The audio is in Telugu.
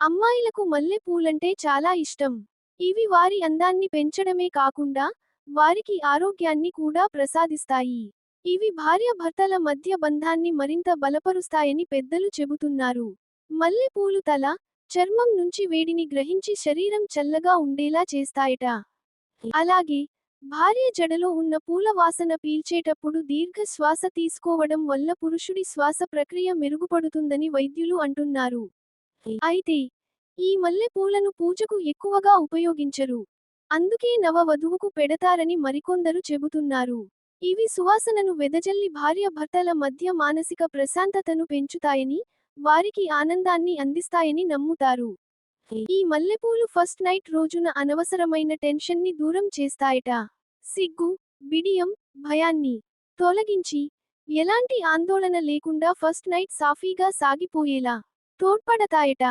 అమ్మాయిలకు మల్లెపూలంటే చాలా ఇష్టం. ఇవి వారి అందాన్ని పెంచడమే కాకుండా, వారికి ఆరోగ్యాన్ని కూడా ప్రసాదిస్తాయి. ఇవి భార్యాభర్తల మధ్య బంధాన్ని మరింత బలపరుస్తాయని పెద్దలు చెబుతున్నారు. మల్లెపూలు తల, చర్మం నుంచి వేడిని గ్రహించి శరీరం చల్లగా ఉండేలా చేస్తాయట. అలాగే, భార్య జడలో ఉన్న పూల వాసన పీల్చేటప్పుడు దీర్ఘ శ్వాస తీసుకోవడం వల్ల పురుషుడి శ్వాస ప్రక్రియ మెరుగుపడుతుందని వైద్యులు అంటున్నారు. అయితే, ఈ మల్లెపూలను పూజకు ఎక్కువగా ఉపయోగించరు. అందుకే నవవధువుకు పెడతారని మరికొందరు చెబుతున్నారు. ఇవి సువాసనను వెదజల్లి భార్యాభర్తల మధ్య మానసిక ప్రశాంతతను పెంచుతాయని, వారికి ఆనందాన్ని అందిస్తాయని నమ్ముతారు. ఈ మల్లెపూలు ఫస్ట్ నైట్ రోజున అనవసరమైన టెన్షన్ని దూరం చేస్తాయట. సిగ్గు, బిడియం, భయాన్ని తొలగించి, ఎలాంటి ఆందోళన లేకుండా ఫస్ట్ నైట్ సాఫీగా సాగిపోయేలా తోడ్పడతాయట.